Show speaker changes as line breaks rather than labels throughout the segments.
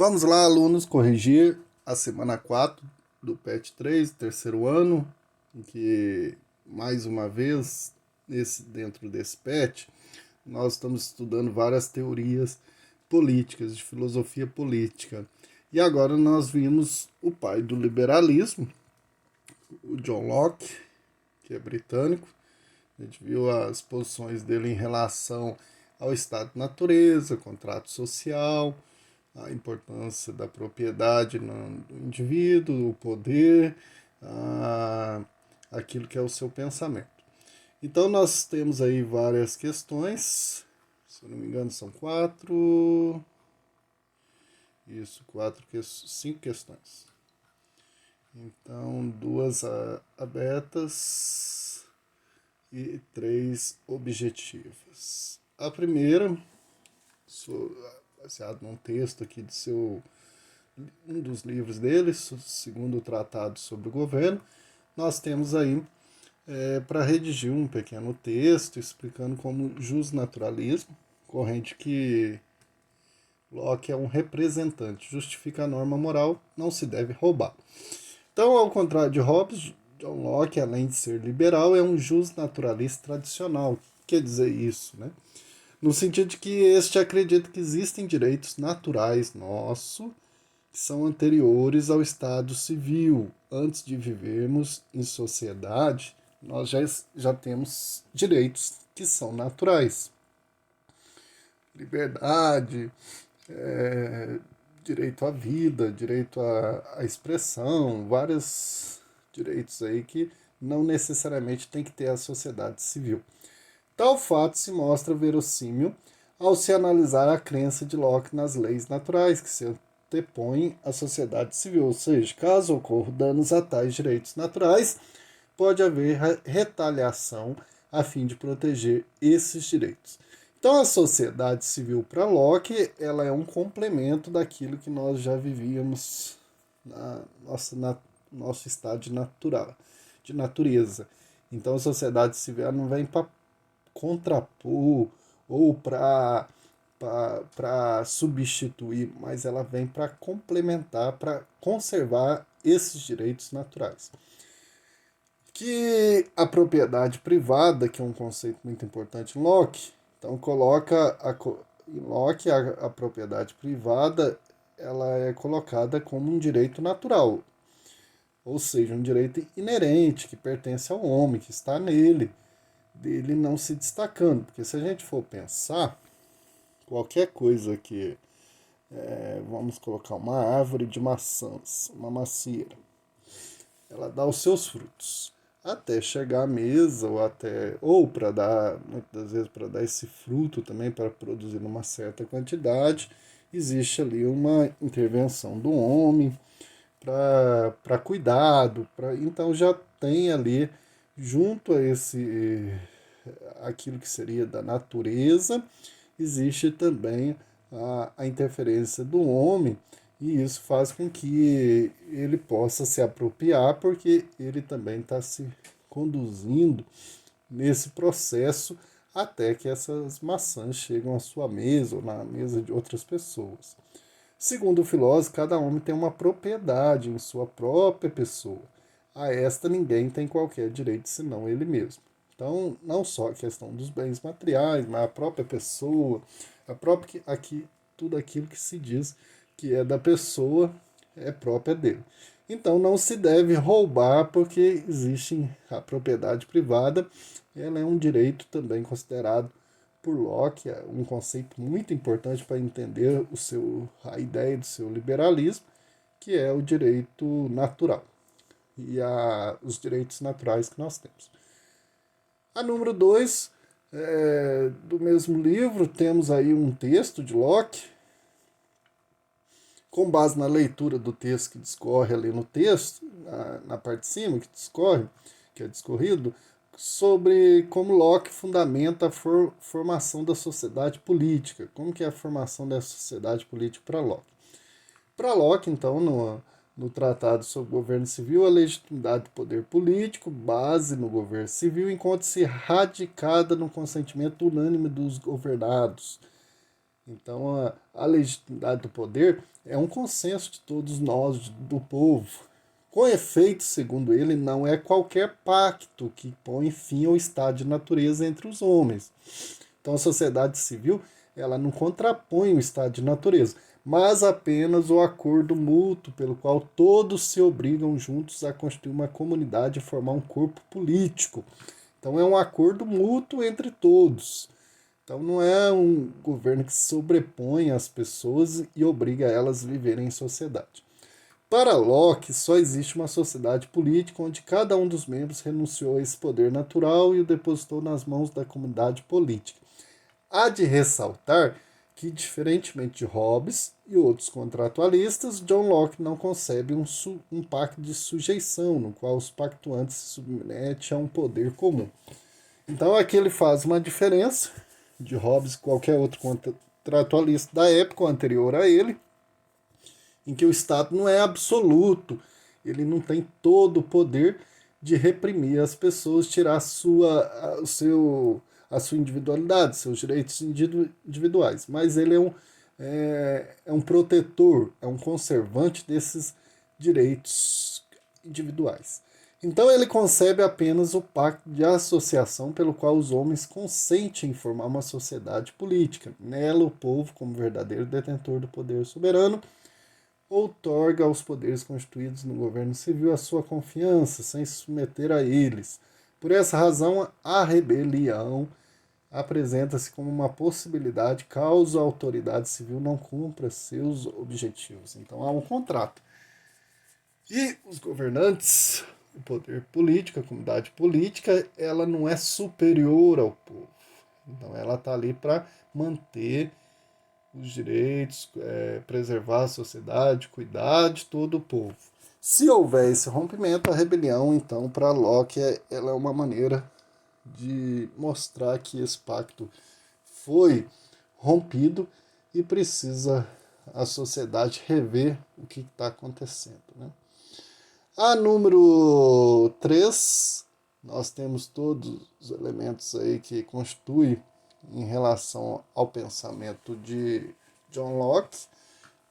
Vamos lá, alunos, corrigir a semana 4 do PET 3, terceiro ano, em que, mais uma vez, dentro desse PET, nós estamos estudando várias teorias políticas, de filosofia política. E agora nós vimos o pai do liberalismo, o John Locke, que é britânico. A gente viu as posições dele em relação ao estado de natureza, contrato social, a importância da propriedade no indivíduo, o poder, aquilo que é o seu pensamento. Então nós temos aí várias questões, se eu não me engano são cinco questões. Então duas abertas e três objetivas. A primeira, baseado num texto aqui de um dos livros dele, segundo o Tratado sobre o Governo, nós temos aí para redigir um pequeno texto explicando como justnaturalismo, corrente que Locke é um representante, justifica a norma moral, não se deve roubar. Então, ao contrário de Hobbes, John Locke, além de ser liberal, é um justnaturalista tradicional. O que quer dizer isso, né? No sentido de que este acredita que existem direitos naturais nossos que são anteriores ao estado civil. Antes de vivermos em sociedade, nós já temos direitos que são naturais. Liberdade, direito à vida, direito à expressão, vários direitos aí que não necessariamente tem que ter a sociedade civil. Tal fato se mostra verossímil ao se analisar a crença de Locke nas leis naturais, que se antepõem à sociedade civil, ou seja, caso ocorram danos a tais direitos naturais, pode haver retaliação a fim de proteger esses direitos. Então a sociedade civil para Locke, ela é um complemento daquilo que nós já vivíamos na nosso estado de natureza. Então a sociedade civil ela não vem para contrapor ou para substituir, mas ela vem para complementar, para conservar esses direitos naturais. Que a propriedade privada, que é um conceito muito importante em Locke, então coloca em Locke a propriedade privada ela é colocada como um direito natural, ou seja, um direito inerente que pertence ao homem, que está nele, dele não se destacando. Porque se a gente for pensar, qualquer coisa que, vamos colocar uma árvore de maçãs, uma macieira, ela dá os seus frutos. Até chegar à mesa, ou para dar, muitas vezes para dar esse fruto também, para produzir uma certa quantidade, existe ali uma intervenção do homem para cuidado, então já tem ali junto a aquilo que seria da natureza, existe também a interferência do homem, e isso faz com que ele possa se apropriar, porque ele também está se conduzindo nesse processo até que essas maçãs chegam à sua mesa ou na mesa de outras pessoas. Segundo o filósofo, cada homem tem uma propriedade em sua própria pessoa. A esta ninguém tem qualquer direito senão ele mesmo. Então, não só a questão dos bens materiais, mas a própria pessoa, tudo aquilo que se diz que é da pessoa é própria dele. Então, não se deve roubar, porque existe a propriedade privada, ela é um direito também considerado por Locke, é um conceito muito importante para entender a ideia do seu liberalismo, que é o direito natural e os direitos naturais que nós temos. A número 2, do mesmo livro, temos aí um texto de Locke, com base na leitura do texto que discorre ali no texto, na parte de cima, que discorre, que é discorrido, sobre como Locke fundamenta a formação da sociedade política. Como que é a formação da sociedade política para Locke? Para Locke, então, no Tratado sobre o Governo Civil, a legitimidade do poder político, base no governo civil, encontra-se radicada no consentimento unânime dos governados. Então, a legitimidade do poder é um consenso de todos nós, do povo. Com efeito, segundo ele, não é qualquer pacto que põe fim ao estado de natureza entre os homens. Então, a sociedade civil, ela não contrapõe o estado de natureza, mas apenas o acordo mútuo pelo qual todos se obrigam juntos a constituir uma comunidade e formar um corpo político. Então, é um acordo mútuo entre todos. Então não é um governo que se sobrepõe às pessoas e obriga elas a viverem em sociedade. Para Locke, só existe uma sociedade política onde cada um dos membros renunciou a esse poder natural e o depositou nas mãos da comunidade política. Há de ressaltar que, diferentemente de Hobbes e outros contratualistas, John Locke não concebe um pacto de sujeição, no qual os pactuantes se submetem a um poder comum. Então aqui ele faz uma diferença de Hobbes e qualquer outro contratualista da época anterior a ele, em que o Estado não é absoluto, ele não tem todo o poder de reprimir as pessoas, tirar a sua individualidade, seus direitos individuais, mas ele é um protetor, é um conservante desses direitos individuais. Então ele concebe apenas o pacto de associação pelo qual os homens consentem em formar uma sociedade política. Nela o povo, como verdadeiro detentor do poder soberano, outorga aos poderes constituídos no governo civil a sua confiança, sem se submeter a eles. Por essa razão, a rebelião apresenta-se como uma possibilidade caso a autoridade civil não cumpra seus objetivos. Então há um contrato. E os governantes, o poder político, a comunidade política, ela não é superior ao povo. Então ela está ali para manter os direitos, preservar a sociedade, cuidar de todo o povo. Se houver esse rompimento, a rebelião, então, para Locke, ela é uma maneira de mostrar que esse pacto foi rompido e precisa a sociedade rever o que está acontecendo, né? A número 3, nós temos todos os elementos aí que constituem em relação ao pensamento de John Locke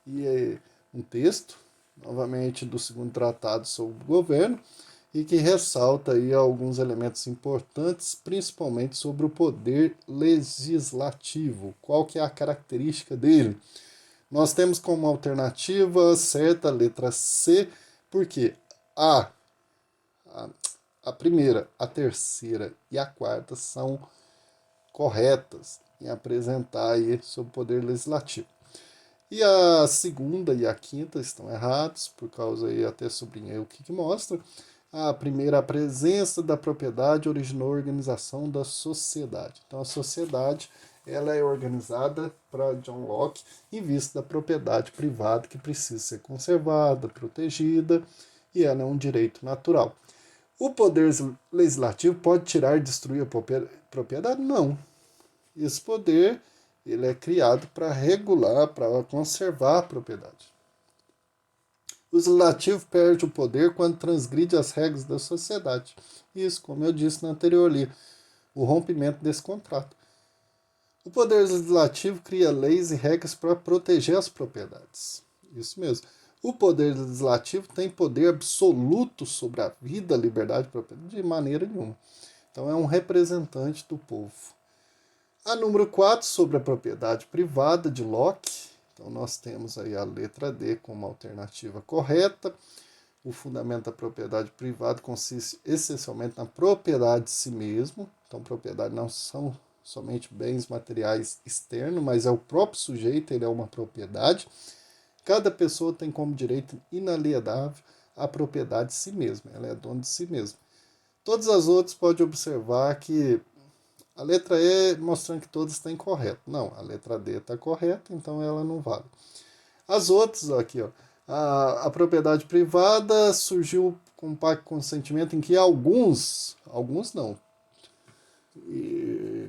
e um texto, novamente do segundo tratado sobre o governo, e que ressalta aí alguns elementos importantes, principalmente sobre o poder legislativo. Qual que é a característica dele? Nós temos como alternativa certa a letra C, porque a, a, a primeira, a terceira e a quarta são corretas em apresentar aí sobre o poder legislativo. E a segunda e a quinta estão errados, por causa aí até sublinhei o que mostra. A primeira, a presença da propriedade originou a organização da sociedade. Então a sociedade ela é organizada para John Locke em vista da propriedade privada que precisa ser conservada, protegida, e ela é um direito natural. O poder legislativo pode tirar e destruir a propriedade? Não. Esse poder ele é criado para regular, para conservar a propriedade. O legislativo perde o poder quando transgride as regras da sociedade. Isso, como eu disse no anterior ali, o rompimento desse contrato. O poder legislativo cria leis e regras para proteger as propriedades. Isso mesmo. O poder legislativo tem poder absoluto sobre a vida, a liberdade e a propriedade? De maneira nenhuma. Então é um representante do povo. A número 4, sobre a propriedade privada de Locke. Então, nós temos aí a letra D como alternativa correta. O fundamento da propriedade privada consiste essencialmente na propriedade de si mesmo. Então, propriedade não são somente bens materiais externos, mas é o próprio sujeito, ele é uma propriedade. Cada pessoa tem como direito inalienável a propriedade de si mesma. Ela é dona de si mesma. Todas as outras pode observar que a letra E mostrando que todas estão incorretas. Não, a letra D está correta, então ela não vale. As outras, aqui, ó, a propriedade privada surgiu com pacto de consentimento em que alguns não, e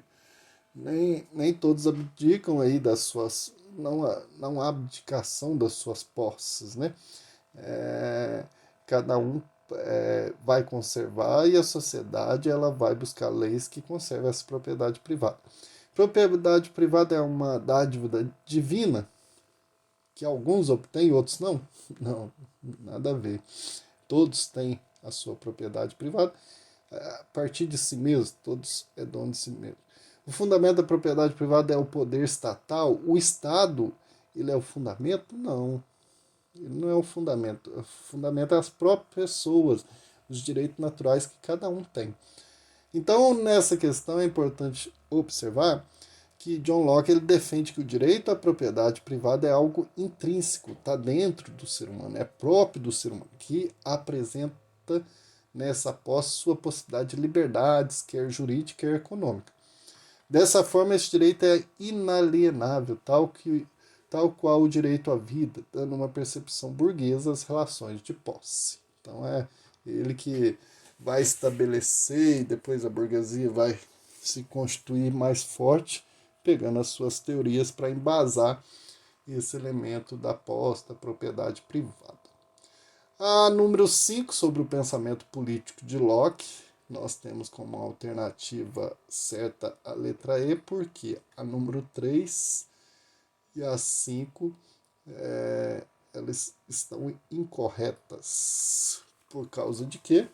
nem todos abdicam aí das suas, não há abdicação das suas posses, né? Cada um vai conservar e a sociedade ela vai buscar leis que conservem essa propriedade privada. Propriedade privada é uma dádiva divina que alguns obtêm e outros não? Não, nada a ver. Todos têm a sua propriedade privada a partir de si mesmo, todos é dono de si mesmo. O fundamento da propriedade privada é o poder estatal. O Estado, ele é o fundamento? Não, ele não é o fundamento. O fundamento é as próprias pessoas, os direitos naturais que cada um tem. Então, nessa questão é importante observar que John Locke ele defende que o direito à propriedade privada é algo intrínseco, está dentro do ser humano, é próprio do ser humano, que apresenta nessa posse sua possibilidade de liberdades, quer jurídica, quer econômica. Dessa forma, esse direito é inalienável, tal qual o direito à vida, dando uma percepção burguesa às relações de posse. Então é ele que vai estabelecer e depois a burguesia vai se constituir mais forte, pegando as suas teorias para embasar esse elemento da posse, da propriedade privada. A número 5, sobre o pensamento político de Locke, nós temos como alternativa certa a letra E, porque a número 3 e a 5 elas estão incorretas. Por causa de que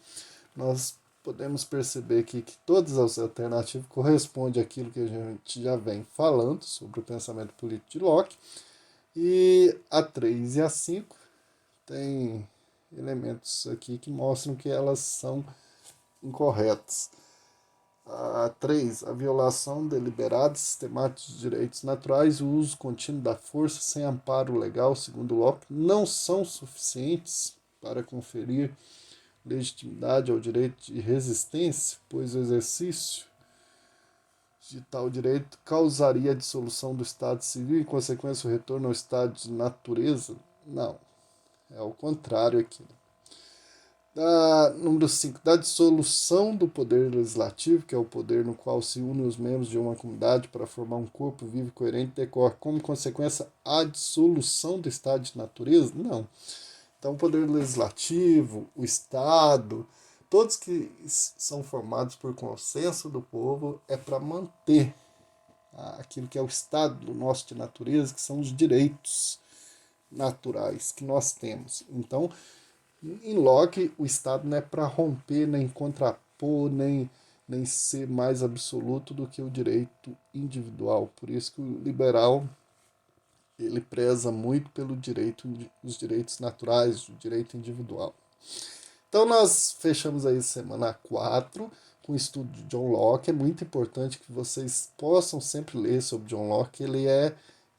nós podemos perceber aqui que todas as alternativas correspondem àquilo que a gente já vem falando sobre o pensamento político de Locke. E a 3 e a 5 tem elementos aqui que mostram que elas são incorretas. A 3, a violação deliberada e sistemática dos direitos naturais e o uso contínuo da força sem amparo legal, segundo Locke, não são suficientes para conferir legitimidade ao direito de resistência, pois o exercício de tal direito causaria a dissolução do Estado civil e, em consequência, o retorno ao estado de natureza? Não, é o contrário aqui. Número 5, da dissolução do poder legislativo, que é o poder no qual se unem os membros de uma comunidade para formar um corpo vivo e coerente, decorre como consequência a dissolução do estado de natureza? Não. Então, o poder legislativo, o Estado, todos que são formados por consenso do povo, é para manter aquilo que é o estado do nosso de natureza, que são os direitos naturais que nós temos. Então, em Locke, o Estado não é para romper, nem contrapor, nem ser mais absoluto do que o direito individual. Por isso que o liberal ele preza muito pelo direito, os direitos naturais, o direito individual. Então nós fechamos aí semana 4 com o estudo de John Locke. É muito importante que vocês possam sempre ler sobre John Locke. Ele é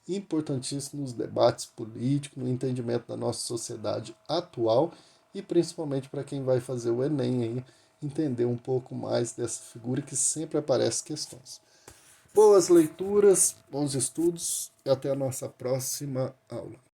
importantíssimo nos debates políticos, no entendimento da nossa sociedade atual e principalmente para quem vai fazer o Enem aí, entender um pouco mais dessa figura que sempre aparece questões. Boas leituras, bons estudos e até a nossa próxima aula.